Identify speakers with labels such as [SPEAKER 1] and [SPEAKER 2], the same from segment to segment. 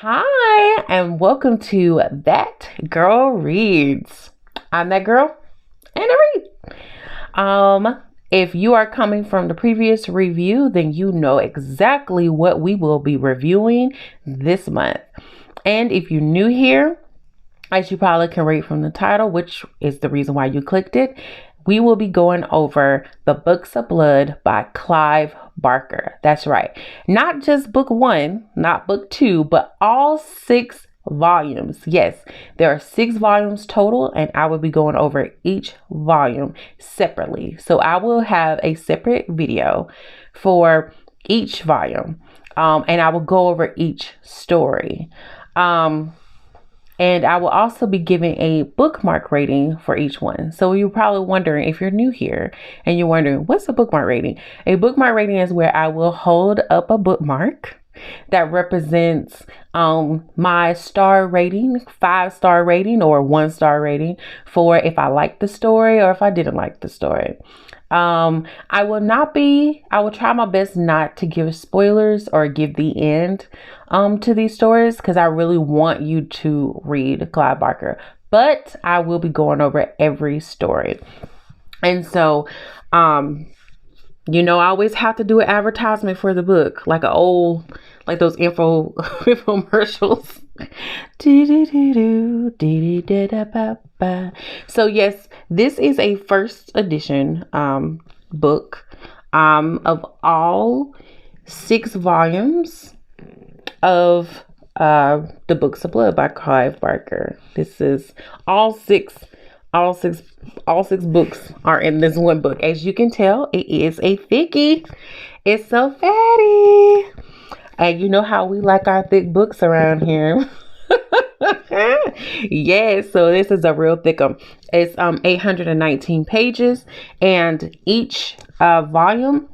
[SPEAKER 1] Hi, and welcome to That Girl Reads. I'm that girl, and I read. If you are coming from the previous review, then you know exactly what we will be reviewing this month. And if you're new here, as you probably can read from the title, which is the reason why you clicked it, we will be going over The Books of Blood by Clive Barker. That's right. Not just book one, not book two, but all 6 volumes. Yes, there are 6 volumes total, and I will be going over each volume separately. So I will have a separate video for each volume, and I will go over each story. And I will also be giving a bookmark rating for each one. So you're probably wondering, if you're new here and you're wondering, what's a bookmark rating? A bookmark rating is where I will hold up a bookmark that represents my star rating, 5-star rating or 1-star rating for if I liked the story or if I didn't like the story. I will try my best not to give spoilers or give the end to these stories, because I really want you to read Clive Barker, but I will be going over every story. And so I always have to do an advertisement for the book, like those infomercials. So yes, this is a first edition book of all 6 volumes of The Books of Blood by Clive Barker. This is all six books are in this one book. As you can tell, it is a thickie. It's so fatty. And you know how we like our thick books around here. Yes, so this is a real thick one. It's 819 pages, and each volume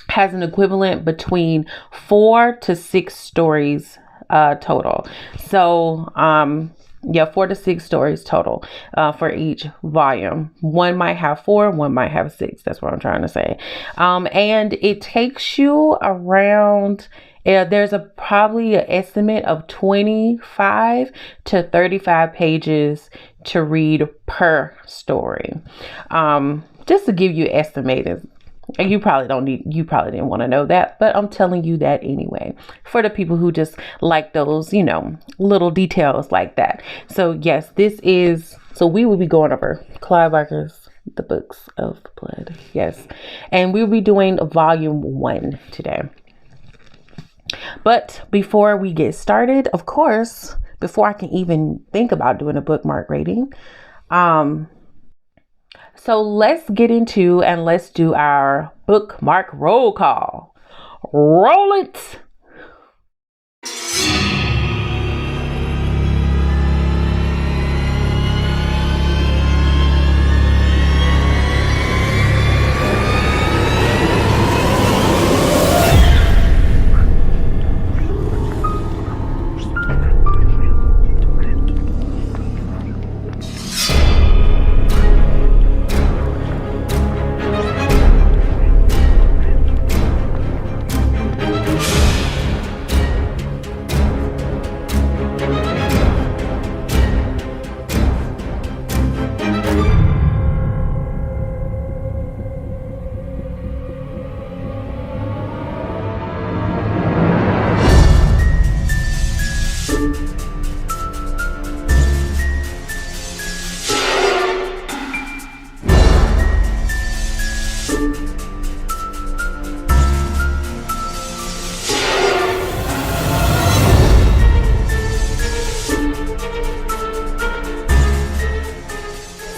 [SPEAKER 1] has an equivalent between 4 to 6 stories total. So 4 to 6 stories total for each volume. One might have 4, one might have 6. That's what I'm trying to say. And it takes you around, there's probably an estimate of 25 to 35 pages to read per story. Just to give you estimated. And you probably didn't want to know that, but I'm telling you that anyway, for the people who just like those, little details like that. So yes, we will be going over Clive Barker's The Books of Blood. Yes. And we'll be doing volume 1 today. But before we get started, of course, before I can even think about doing a bookmark rating, so let's get into and let's do our bookmark roll call. Roll it.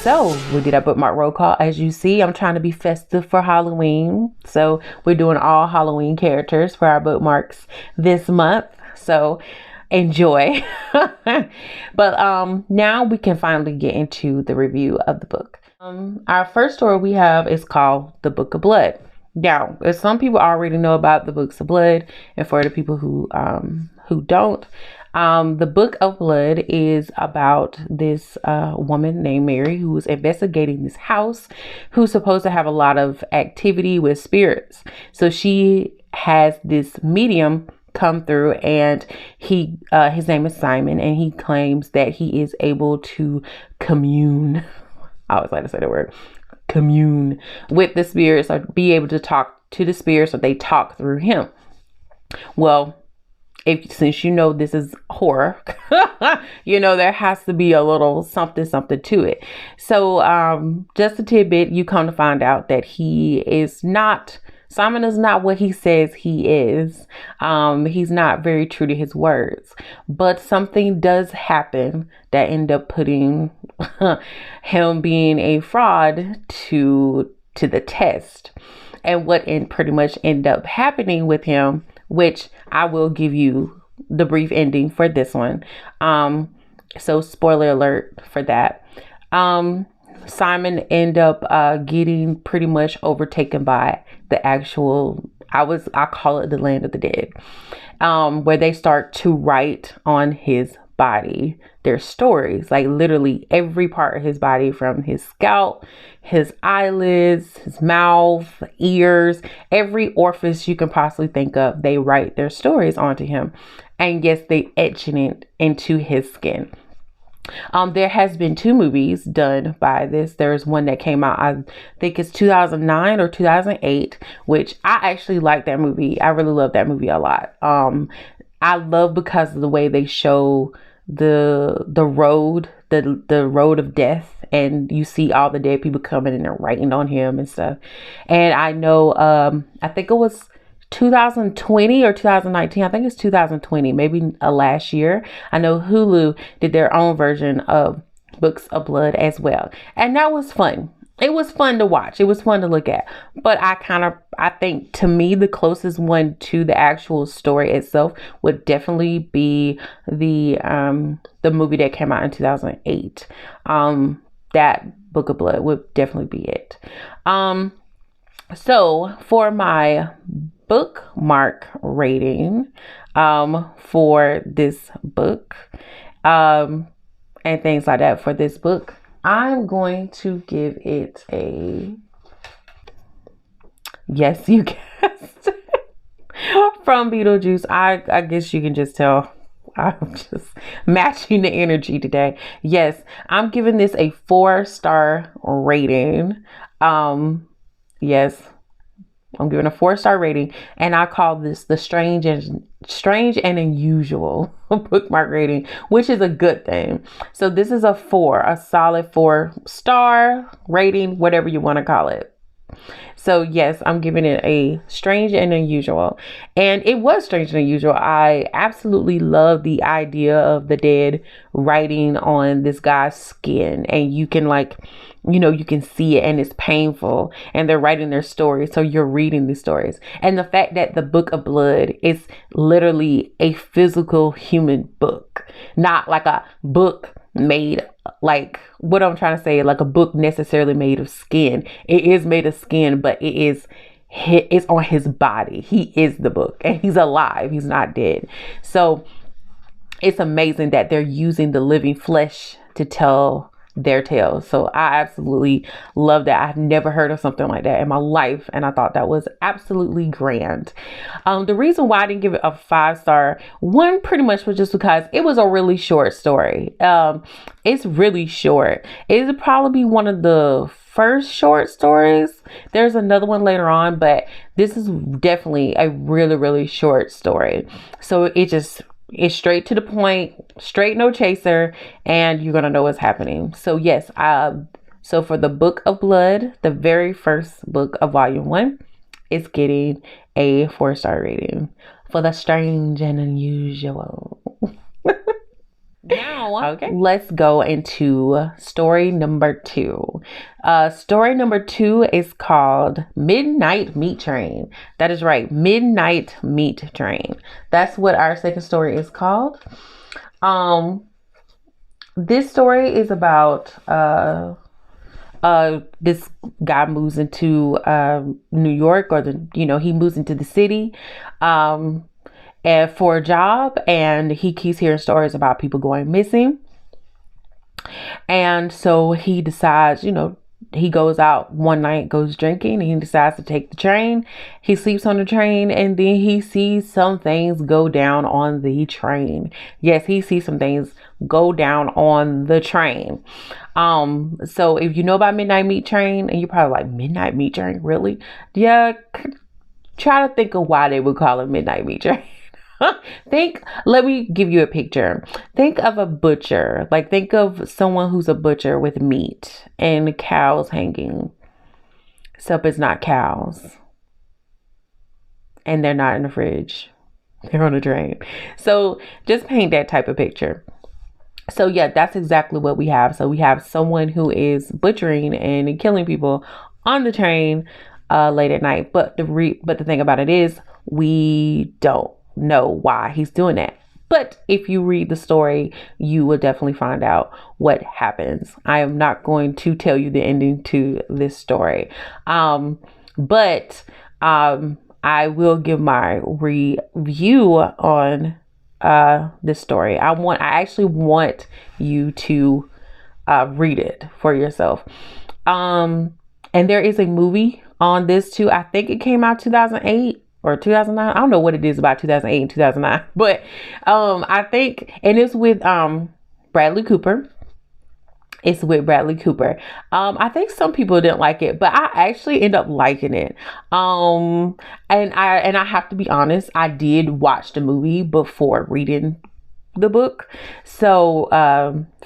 [SPEAKER 1] So we did our bookmark roll call. As you see, I'm trying to be festive for Halloween. So we're doing all Halloween characters for our bookmarks this month. So enjoy. But now we can finally get into the review of the book. Our first story we have is called The Book of Blood. Now, as some people already know about the Books of Blood, and for the people who don't, the Book of Blood is about this woman named Mary who is investigating this house, who's supposed to have a lot of activity with spirits. So she has this medium come through, and he his name is Simon, and he claims that he is able to commune. I always like to say the word commune with the spirits, or be able to talk to the spirits, or they talk through him. Well, since you know this is horror, there has to be a little something to it. So just a tidbit, you come to find out that Simon is not what he says he is. He's not very true to his words, but something does happen that end up putting him being a fraud to the test. And what pretty much end up happening with him, which I will give you the brief ending for this one. So spoiler alert for that. Simon end up getting pretty much overtaken by the actual, I call it the land of the dead, where they start to write on his body their stories, like literally every part of his body, from his scalp, his eyelids, his mouth, ears, every orifice you can possibly think of, they write their stories onto him. And yes, they etching it into his skin. There has been 2 movies done by this. There's one that came out, I think it's 2009 or 2008, which I actually like that movie. I really love that movie a lot. I love because of the way they show the road, the road of death, and you see all the dead people coming and they're writing on him and stuff. And I know, I think it was 2020 or 2019. I think it's 2020, maybe last year. I know Hulu did their own version of Books of Blood as well. And that was fun. It was fun to watch. It was fun to look at. But I think to me, the closest one to the actual story itself would definitely be the movie that came out in 2008. That Book of Blood would definitely be it. So for my bookmark rating for this book and things like that for this book, I'm going to give it a, yes, you guessed, from Beetlejuice. I guess you can just tell I'm just matching the energy today. Yes, I'm giving this a 4-star rating. Yes, I'm giving a 4-star rating, and I call this the strange and unusual bookmark rating, which is a good thing. So this is a solid 4-star rating, whatever you want to call it. So yes, I'm giving it a strange and unusual. And it was strange and unusual. I absolutely love the idea of the dead writing on this guy's skin, and you can you can see it, and it's painful, and they're writing their stories. So you're reading these stories. And the fact that the Book of Blood is literally a physical human book, not like a book made, like what I'm trying to say, like a book necessarily made of skin. It is made of skin, but it's on his body. He is the book, and he's alive. He's not dead. So it's amazing that they're using the living flesh to tell their tales. So I absolutely love that. I've never heard of something like that in my life, and I thought that was absolutely grand. The reason why I didn't give it a 5-star, one, pretty much was just because it was a really short story. It's really short. It'll probably be one of the first short stories. There's another one later on, but this is definitely a really, really short story. So it's straight to the point, straight, no chaser, and you're going to know what's happening. So yes, so for the Book of Blood, the very first book of volume 1, it's getting a 4-star rating for the strange and unusual. Now, okay, let's go into story number 2. Story number 2 is called Midnight Meat Train. That is right, Midnight Meat Train. That's what our second story is called. This story is about this guy moves into New York, or he moves into the city and for a job, and he keeps hearing stories about people going missing. And so he decides, he goes out one night, goes drinking, and he decides to take the train. He sleeps on the train, and then he sees some things go down on the train. Yes, he sees some things go down on the train. So if you know about Midnight Meat Train, and you're probably like, Midnight Meat Train, really? Yeah, try to think of why they would call it Midnight Meat Train. Let me give you a picture. Think of a butcher. Like, think of someone who's a butcher with meat and cows hanging. Except it's not cows. And they're not in the fridge. They're on a train. So just paint that type of picture. So yeah, that's exactly what we have. So we have someone who is butchering and killing people on the train late at night. But the thing about it is, we don't know why he's doing that. But if you read the story, you will definitely find out what happens. I am not going to tell you the ending to this story. But I will give my review on this story. I actually want you to read it for yourself. And there is a movie on this too. I think it came out 2008 or 2009. I don't know what it is about 2008 and 2009, but I think, and it's with Bradley Cooper. It's with Bradley Cooper. I think some people didn't like it, but I actually end up liking it. And I have to be honest, I did watch the movie before reading the book. So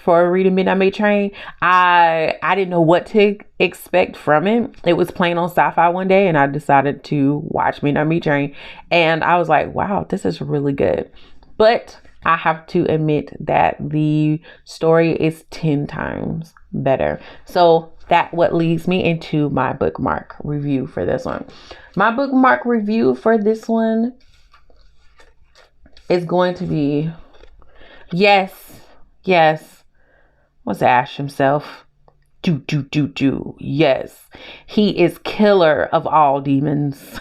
[SPEAKER 1] for reading Midnight Meat Train, I didn't know what to expect from it. It was playing on Sci-Fi one day, and I decided to watch Midnight Meat Train, and I was like, wow, this is really good. But I have to admit that the story is 10 times better. So that what leads me into my bookmark review for this one. My bookmark review for this one is going to be, yes. What's Ash himself? Yes. He is killer of all demons.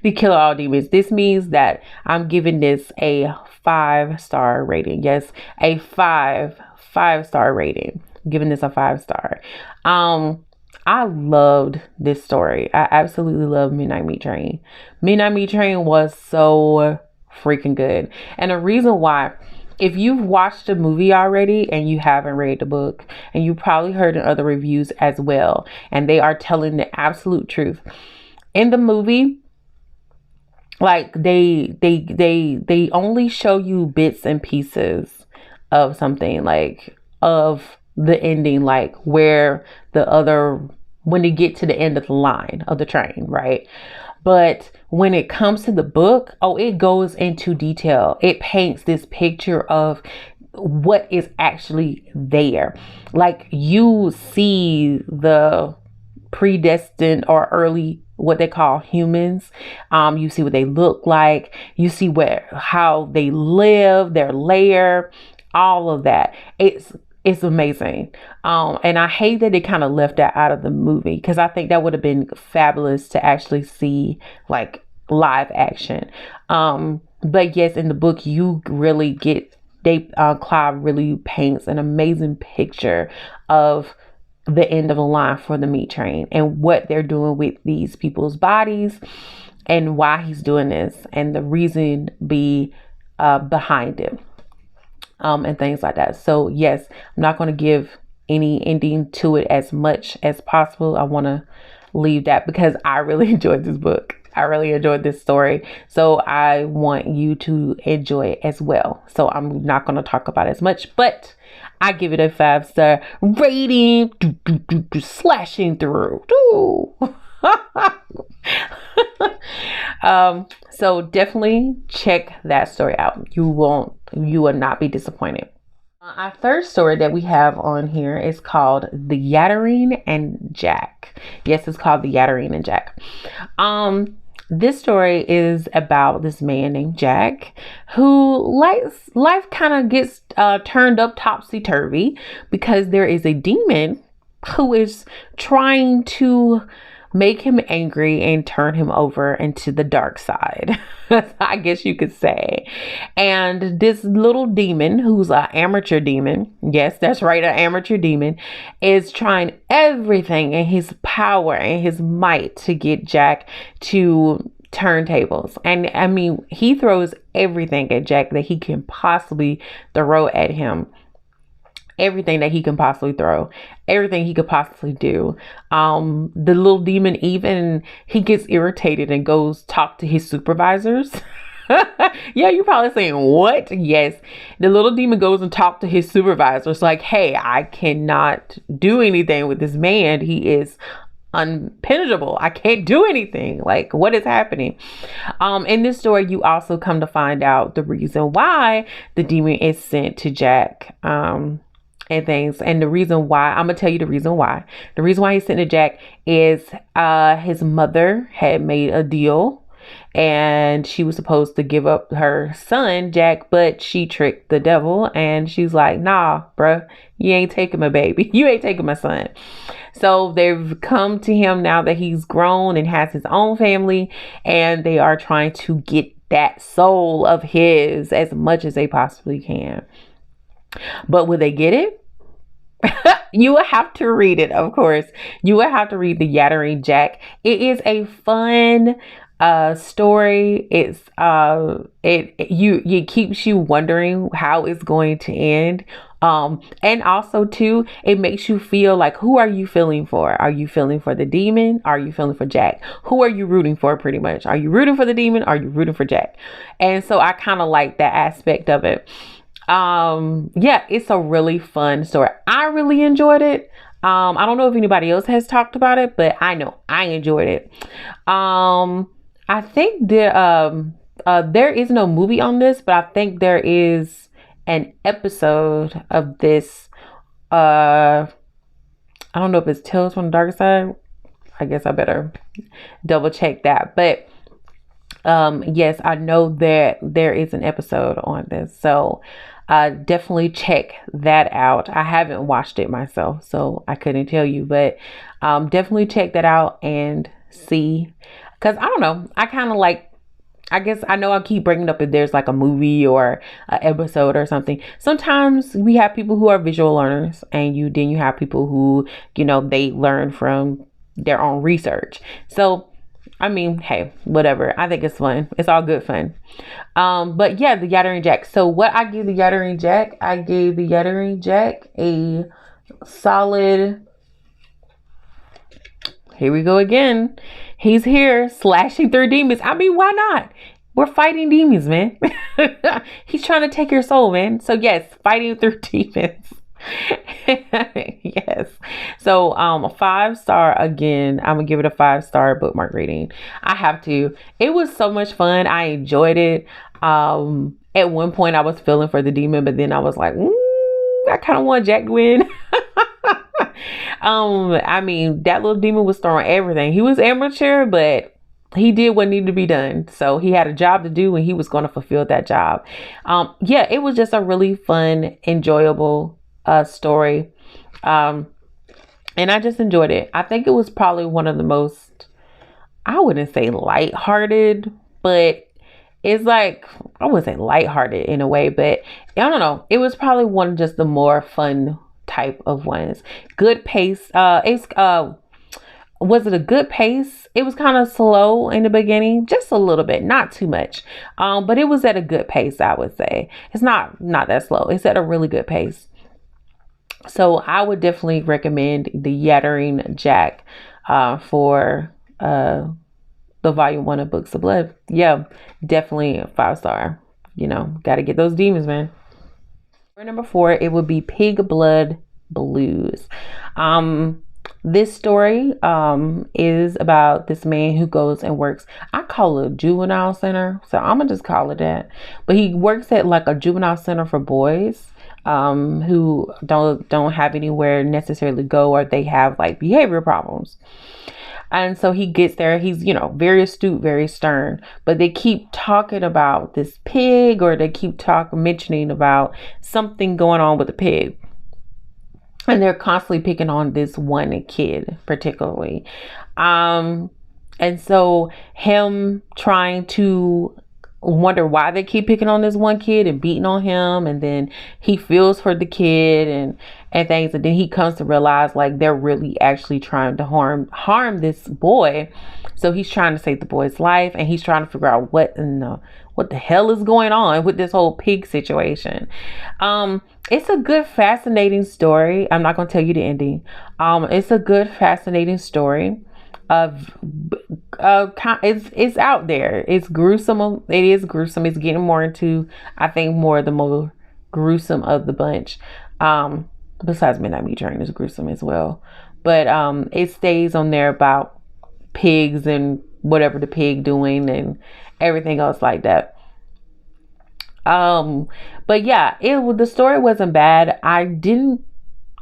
[SPEAKER 1] The killer of all demons. This means that I'm giving this a 5-star rating. Yes, a 5-star rating. I'm giving this a 5-star. I loved this story. I absolutely love Midnight Meat Train. Midnight Meat Train was so freaking good. And the reason why, if you've watched the movie already and you haven't read the book, and you probably heard in other reviews as well, and they are telling the absolute truth. In the movie, like they only show you bits and pieces of something, like of the ending, like when they get to the end of the line of the train, right? But when it comes to the book, it goes into detail. It paints this picture of what is actually there. Like, you see the predestined or early, what they call humans. You see what they look like. You see how they live, their lair, all of that. It's amazing. And I hate that they kind of left that out of the movie, because I think that would have been fabulous to actually see, like, live action. But yes, in the book, you really get, Clive really paints an amazing picture of the end of the line for the meat train and what they're doing with these people's bodies and why he's doing this and the reason behind it. And things like that. So yes, I'm not going to give any ending to it as much as possible. I want to leave that because I really enjoyed this book. I really enjoyed this story. So I want you to enjoy it as well. So I'm not going to talk about it as much, but I give it a 5-star rating. Slashing through. So definitely check that story out. You will not be disappointed. Our third story that we have on here is called The Yattering and Jack. Yes, it's called The Yattering and Jack. This story is about this man named Jack who life kind of gets turned up topsy-turvy because there is a demon who is trying to make him angry and turn him over into the dark side, I guess you could say. And this little demon, who's an amateur demon, yes, that's right, an amateur demon, is trying everything in his power and his might to get Jack to turntables. And I mean, he throws everything at Jack that he can possibly throw at him. Everything that he can possibly throw, everything he could possibly do. The little demon, even he gets irritated and goes talk to his supervisors. Yeah, you're probably saying, what? Yes, the little demon goes and talk to his supervisors like, hey, I cannot do anything with this man. He is unpenetrable. I can't do anything. Like, what is happening? In this story, you also come to find out the reason why the demon is sent to Jack. And things. And the reason why, I'm gonna tell you the reason why. The reason why he's sent to Jack is his mother had made a deal and she was supposed to give up her son, Jack, but she tricked the devil and she's like, nah, bruh, you ain't taking my baby. You ain't taking my son. So they've come to him now that he's grown and has his own family, and they are trying to get that soul of his as much as they possibly can. But will they get it? You will have to read it, of course. You will have to read the Yattering Jack. It is a fun story. It's it keeps you wondering how it's going to end. And also too, it makes you feel like, who are you feeling for? Are you feeling for the demon? Are you feeling for Jack? Who are you rooting for, pretty much? Are you rooting for the demon? Are you rooting for Jack? And so I kind of like that aspect of it. Yeah, it's a really fun story. I really enjoyed it. I don't know if anybody else has talked about it, but I know I enjoyed it. I think there is no movie on this, but I think there is an episode of this. I don't know if it's Tales from the Dark Side. I guess I better double check that. But yes, I know that there is an episode on this. So definitely check that out. I haven't watched it myself, so I couldn't tell you, but definitely check that out and see. Because I don't know, I kind of like, I guess I know I keep bringing up if there's like a movie or an episode or something. Sometimes we have people who are visual learners, and then you have people who, they learn from their own research. So I mean, hey, whatever. I think it's fun. It's all good fun. But yeah, the Yattering Jack. So what I give the Yattering Jack, I gave the Yattering Jack a solid. Here we go again. He's here slashing through demons. I mean, why not? We're fighting demons, man. He's trying to take your soul, man. So yes, fighting through demons. Yes. So 5-star again. I'm gonna give it a 5-star bookmark rating. I have to. It was so much fun. I enjoyed it. At one point I was feeling for the demon, but then I was like, I kind of want Jack to win. I mean, that little demon was throwing everything. He was amateur, but he did what needed to be done. So he had a job to do, and he was going to fulfill that job. Yeah, it was just a really fun, enjoyable story. And I just enjoyed it. I think it was probably one of the most, I wouldn't say lighthearted, but it's like, I wouldn't say lighthearted in a way, but I don't know. It was probably one of just the more fun type of ones. Good pace. Was it a good pace? It was kind of slow in the beginning, just a little bit, not too much. But it was at a good pace, I would say. It's not that slow. It's at a really good pace. So I would definitely recommend the Yattering Jack for the volume 1 of Books of Blood. Yeah, definitely a 5-star. Got to get those demons, man. For number 4, it would be Pig Blood Blues. This story is about this man who goes and works, I call it a juvenile center, so I'm gonna just call it that. But he works at like a juvenile center for boys who don't have anywhere necessarily go, or they have like behavior problems. And so he gets there. He's, very astute, very stern, but they keep talking about this pig, or they keep mentioning about something going on with the pig. And they're constantly picking on this one kid particularly. And so him trying to wonder why they keep picking on this one kid and beating on him, and then he feels for the kid and things, and then he comes to realize like they're really actually trying to harm this boy. So he's trying to save the boy's life, and he's trying to figure out what the hell is going on with this whole pig situation. It's a good, fascinating story. I'm not going to tell you the ending. It's a good, fascinating story of it's out there. It's gruesome. It is gruesome. It's getting more into, I think, more of the more gruesome of the bunch. Besides Midnight Meat Train is gruesome as well, but it stays on there about pigs and whatever the pig doing and everything else like that. But yeah, the story wasn't bad. I didn't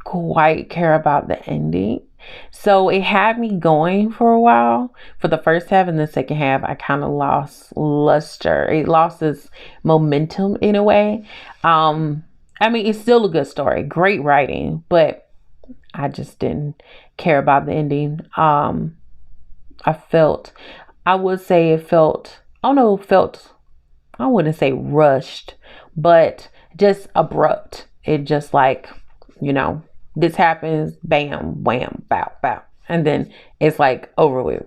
[SPEAKER 1] quite care about the ending, so it had me going for a while. For the first half, and the second half I kind of lost luster. It lost its momentum in a way. I mean, it's still a good story, great writing, but I just didn't care about the ending. I would say it felt, I wouldn't say rushed, but just abrupt. It just like, this happens, bam, wham, bow, bow. And then it's like over with,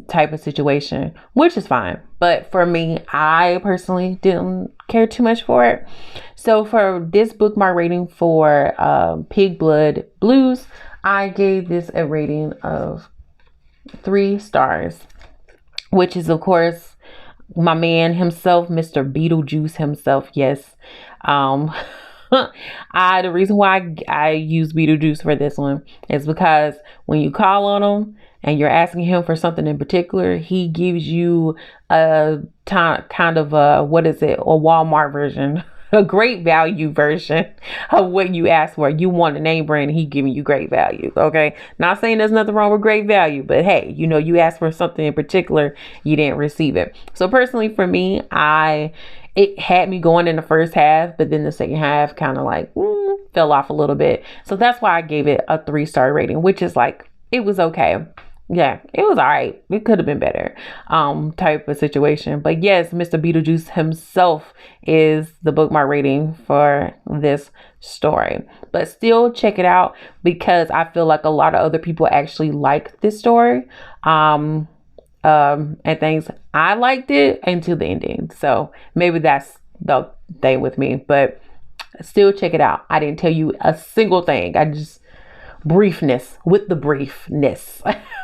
[SPEAKER 1] type of situation, which is fine. But for me, I personally didn't care too much for it. So for this bookmark rating for Pig Blood Blues, I gave this a rating of 3 stars, which is of course my man himself, Mr. Beetlejuice himself. Yes. The reason why I use Beetlejuice for this one is because when you call on him and you're asking him for something in particular, he gives you a kind of a Walmart version, a great value version of what you asked for. You want a name brand, and he giving you great value. Okay, not saying there's nothing wrong with great value, but hey, you asked for something in particular, you didn't receive it. So personally for me, it had me going in the first half, but then the second half kind of like fell off a little bit. So that's why I gave it a 3-star rating, which is like, it was okay. Yeah, it was all right. It could have been better, type of situation. But yes, Mr. Beetlejuice himself is the bookmark rating for this story. But still check it out, because I feel like a lot of other people actually like this story. And things. I liked it until the ending. So maybe that's the thing with me, but still check it out. I didn't tell you a single thing. I just briefness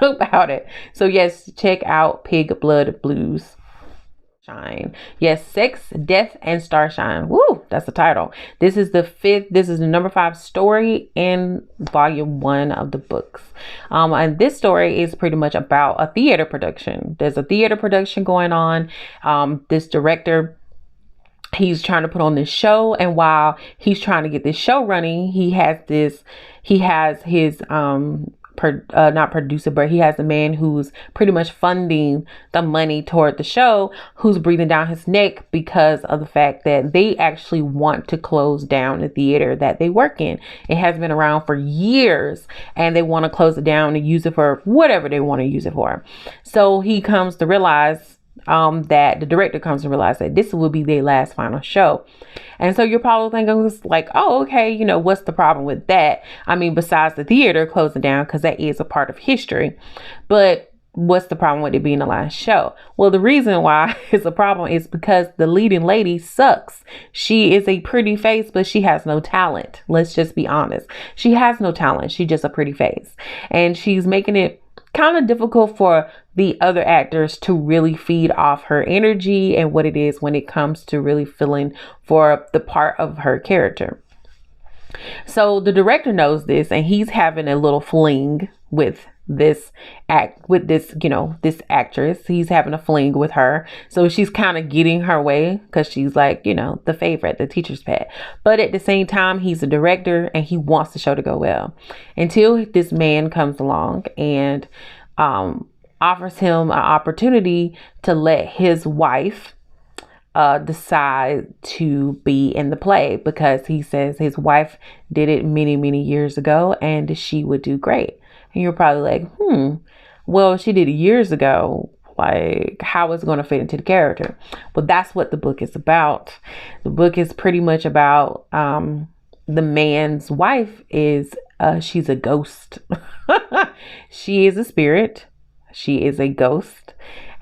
[SPEAKER 1] about it. So yes, check out Pig Blood Blues. Shine. Yes, Sex, Death, and Starshine. Woo, that's the title. This is the number 5 story in volume 1 of the books. And this story is pretty much about a theater production. There's a theater production going on. This director, he's trying to put on this show, and while he's trying to get this show running, he has his not producer, but he has a man who's pretty much funding the money toward the show, who's breathing down his neck because of the fact that they actually want to close down the theater that they work in. It has been around for years, and they want to close it down and use it for whatever they want to use it for. So he comes to realize that the director comes to realize that this will be their last final show. And so you're probably thinking like, oh, okay, what's the problem with that? I mean, besides the theater closing down, because that is a part of history, but what's the problem with it being the last show? Well, the reason why it's a problem is because the leading lady sucks. She is a pretty face, but she has no talent. Let's just be honest. She has no talent. She's just a pretty face, and she's making it kind of difficult for the other actors to really feed off her energy and what it is when it comes to really feeling for the part of her character. So the director knows this, and he's having a little fling with this actress. He's having a fling with her. So she's kind of getting her way because she's like, the favorite, the teacher's pet. But at the same time, he's a director and he wants the show to go well, until this man comes along and offers him an opportunity to let his wife decide to be in the play, because he says his wife did it many, many years ago and she would do great. And you're probably like, well, she did it years ago. Like, how is it going to fit into the character? Well, that's what the book is about. The book is pretty much about the man's wife is she's a ghost. She is a spirit. She is a ghost.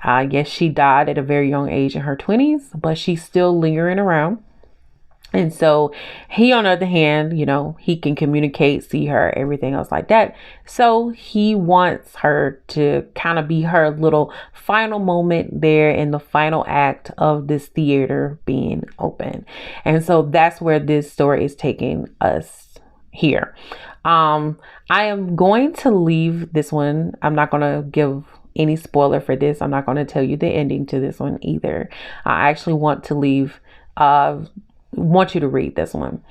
[SPEAKER 1] Yes, she died at a very young age in her 20s, but she's still lingering around. And so he, on the other hand, he can communicate, see her, everything else like that. So he wants her to kind of be her little final moment there in the final act of this theater being open. And so that's where this story is taking us here. I am going to leave this one. I'm not going to give any spoiler for this. I'm not going to tell you the ending to this one either. I actually want you to read this one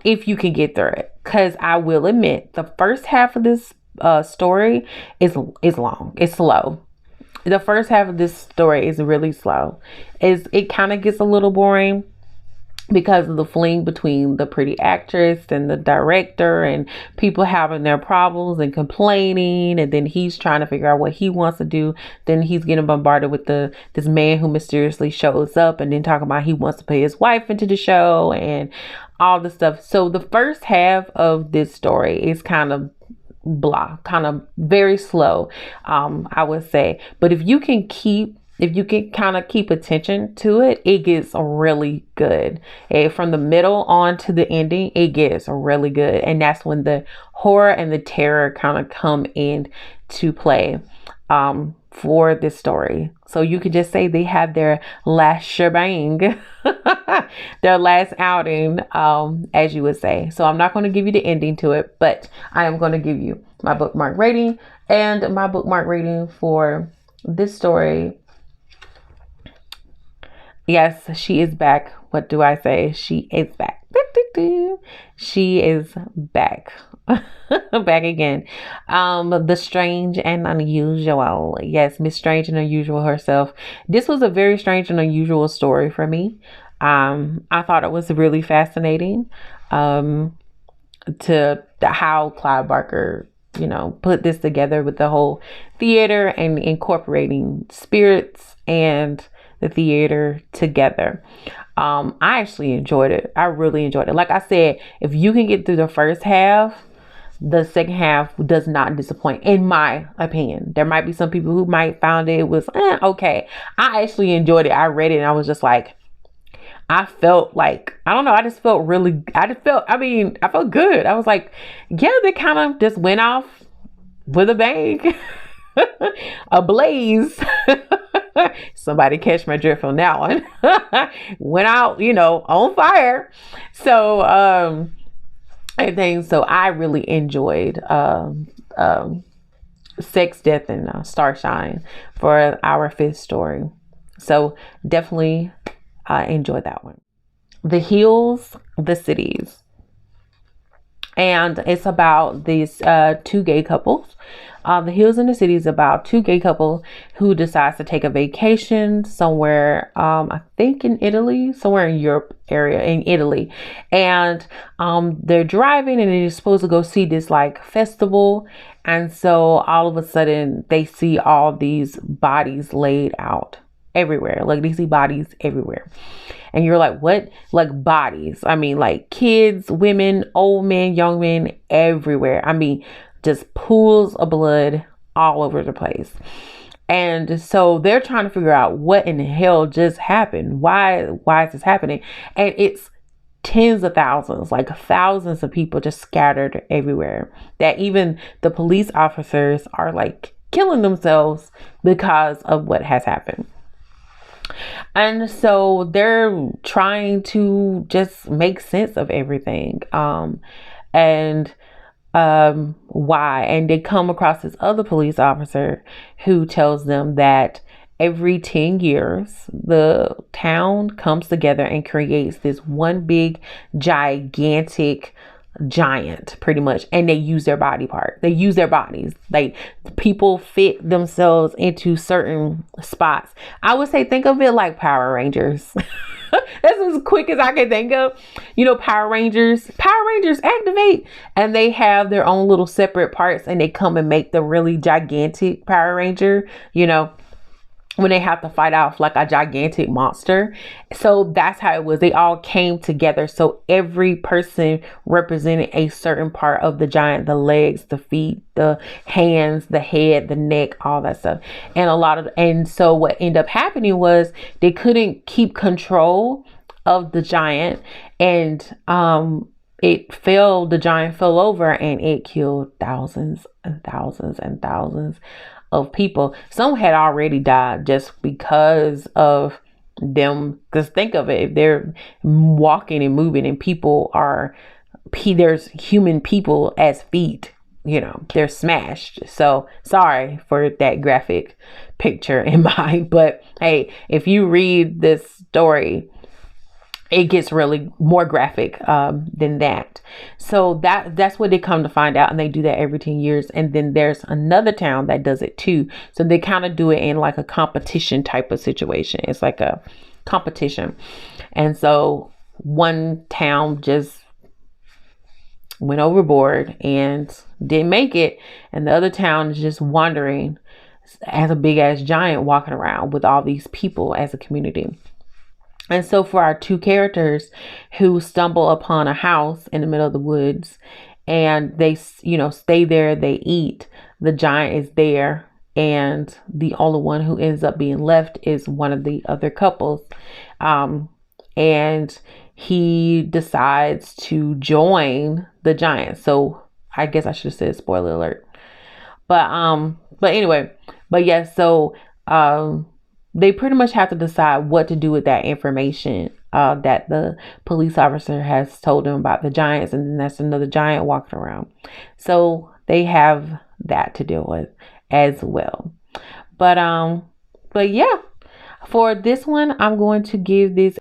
[SPEAKER 1] if you can get through it, because I will admit the first half of this story is long. It's slow. The first half of this story is really slow. It kind of gets a little boring because of the fling between the pretty actress and the director, and people having their problems and complaining, and then he's trying to figure out what he wants to do. Then he's getting bombarded with this man who mysteriously shows up, and then talking about he wants to put his wife into the show and all this stuff. So the first half of this story is kind of blah, kind of very slow, I would say. But if you can kind of keep attention to it, it gets really good. From the middle on to the ending, it gets really good. And that's when the horror and the terror kind of come in to play for this story. So you could just say they had their last shebang, their last outing, as you would say. So I'm not going to give you the ending to it, but I am going to give you my bookmark rating. And my bookmark rating for this story, yes, she is back. What do I say? She is back. She is back. Back again. The Strange and Unusual. Yes, Miss Strange and Unusual herself. This was a very strange and unusual story for me. I thought it was really fascinating to how Clive Barker, put this together with the whole theater and incorporating spirits and the theater together. I actually enjoyed it. I really enjoyed it. Like I said, if you can get through the first half, the second half does not disappoint, in my opinion. There might be some people who might find it was okay. I actually enjoyed it. I read it and I was just like, I felt like, I don't know, I felt good. I was like, yeah, they kind of just went off with a bang. A blaze. Somebody catch my drift on that one. Went out, on fire. So, so I really enjoyed Sex, Death, and Starshine for our fifth story. So definitely enjoy that one. The Hills, the Cites. And it's about these two gay couples. The Hills and the Cites is about two gay couples who decides to take a vacation somewhere, I think in Italy, somewhere in Europe area, in Italy. And they're driving and they're supposed to go see this like festival. And so all of a sudden they see all these bodies laid out everywhere. Like they see bodies everywhere. And you're like, what? Like bodies. I mean, like kids, women, old men, young men, everywhere. I mean, just pools of blood all over the place. And so they're trying to figure out what in the hell just happened. Why is this happening? And it's tens of thousands, like thousands of people just scattered everywhere, that even the police officers are like killing themselves because of what has happened. And so they're trying to just make sense of everything. And why. And they come across this other police officer who tells them that every 10 years, the town comes together and creates this one big, gigantic giant pretty much, and they use their body part. They use their bodies. Like, people fit themselves into certain spots. I would say think of it like Power Rangers. That's as quick as I can think of. You know, Power Rangers activate, and they have their own little separate parts, and they come and make the really gigantic Power Ranger, you know, when they have to fight off like a gigantic monster. So that's how it was. They all came together. So every person represented a certain part of the giant: the legs, the feet, the hands, the head, the neck, all that stuff. And so what ended up happening was they couldn't keep control of the giant, and the giant fell over, and it killed thousands and thousands and thousands of people. Some had already died just because of them. Because think of it, if they're walking and moving, and there's human people as feet, you know, they're smashed. So sorry for that graphic picture in mind, but hey, if you read this story, it gets really more graphic than that. So that's what they come to find out, and they do that every 10 years. And then there's another town that does it too. So they kind of do it in like a competition type of situation. It's like a competition. And so one town just went overboard and didn't make it, and the other town is just wandering as a big ass giant walking around with all these people as a community. And so for our two characters who stumble upon a house in the middle of the woods, and they, you know, stay there, they eat, the giant is there, and the only one who ends up being left is one of the other couples. And he decides to join the giant. So I guess I should have said spoiler alert. But anyway, so they pretty much have to decide what to do with that information that the police officer has told them about the giants, and then that's another giant walking around. So they have that to deal with as well. But yeah, for this one, I'm going to give this.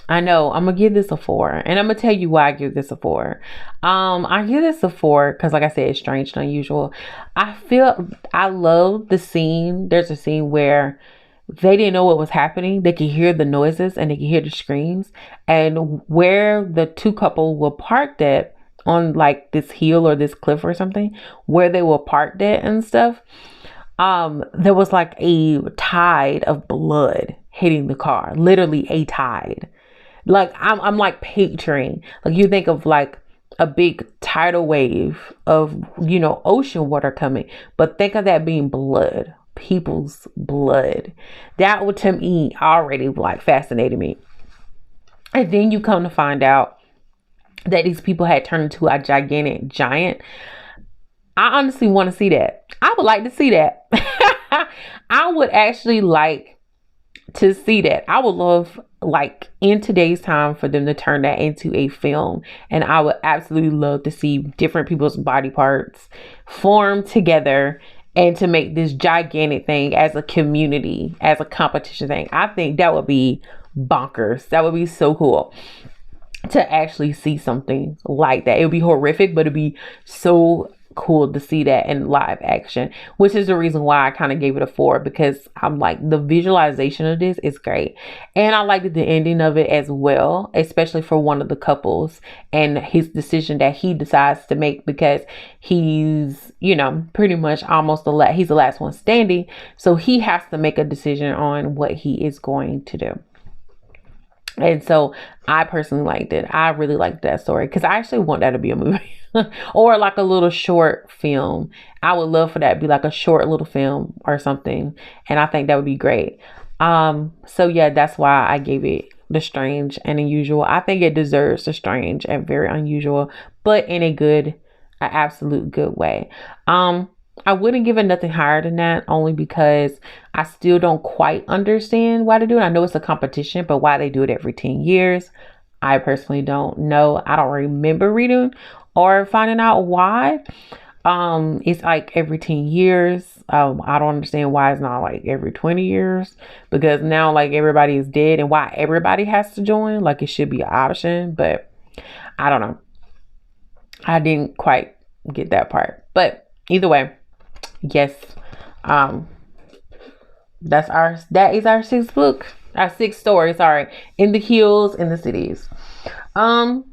[SPEAKER 1] I'm gonna give this a 4, and I'm gonna tell you why I give this a 4. I give this a 4 because, like I said, it's strange and unusual. I love the scene. There's a scene where they didn't know what was happening. They could hear the noises and they could hear the screams. And where the two couple were parked at, on like this hill or this cliff or something, where they were parked at and stuff, there was like a tide of blood hitting the car. Literally a tide. Like I'm like picturing, like you think of like a big tidal wave of, you know, ocean water coming, but think of that being blood. People's blood. That would, to me, already like fascinated me. And then you come to find out that these people had turned into a gigantic giant. I honestly want to see that. I would like to see that. I would actually like to see that. I would love, like, in today's time, for them to turn that into a film. And I would absolutely love to see different people's body parts form together and to make this gigantic thing as a community, as a competition thing. I think that would be bonkers. That would be so cool to actually see something like that. It would be horrific, but it'd be so cool to see that in live action, which is the reason why I kind of gave it a 4, because I'm like, the visualization of this is great. And I liked the ending of it as well, especially for one of the couples and his decision that he decides to make, because he's, you know, pretty much almost he's the last one standing. So he has to make a decision on what he is going to do. And so I personally liked it. I really liked that story, because I actually want that to be a movie or like a little short film. I would love for that to be like a short little film or something. And I think that would be great. So yeah, that's why I gave it the strange and unusual. I think it deserves the strange and very unusual, but in an absolute good way. I wouldn't give it nothing higher than that, only because I still don't quite understand why they do it. I know it's a competition, but why they do it every 10 years, I personally don't know. I don't remember reading or finding out why. It's like every 10 years. I don't understand why it's not like every 20 years, because now like everybody is dead, and why everybody has to join. Like, it should be an option, but I don't know. I didn't quite get that part, but either way, yes, um, that is our sixth book, our sixth story. Sorry, in the hills, in the cities. Um,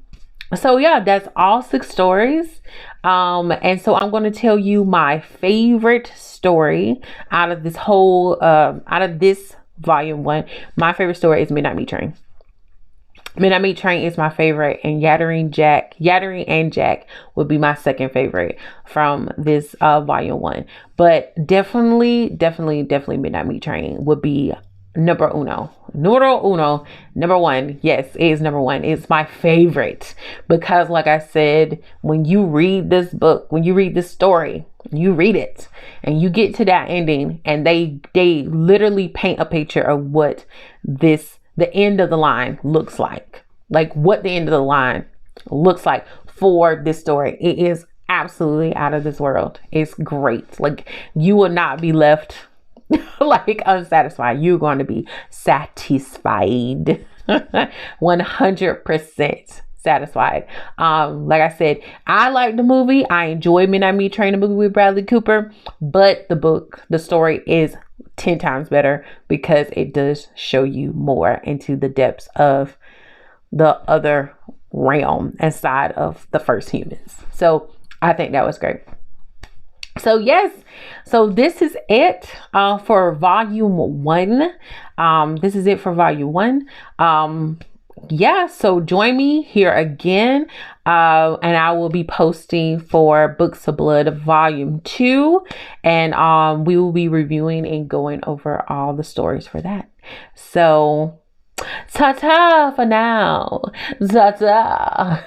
[SPEAKER 1] so yeah, that's all six stories. And so I'm going to tell you my favorite story out of this whole, out of this volume one. My favorite story is Midnight Meat Train. Midnight Meat Train is my favorite, and Yattering and Jack would be my second favorite from this volume one. But definitely Midnight Meat Train would be number uno. Number one. Yes, it is number one. It's my favorite because, like I said, when you read this book, when you read this story, you read it and you get to that ending, and they literally paint a picture of what the end of the line looks like what the end of the line looks like for this story. It is absolutely out of this world. It's great. Like, you will not be left like unsatisfied. You're going to be satisfied. 100% satisfied. Like I said, I like the movie. I enjoy Midnight Meat Train, the movie with Bradley Cooper, but the story is 10 times better because it does show you more into the depths of the other realm inside of the first humans. So I think that was great. So yes, so this is it for volume one. This is it for volume one. Yeah, so join me here again, and I will be posting for Books of Blood volume 2, and we will be reviewing and going over all the stories for that. So ta-ta for now. Ta-ta.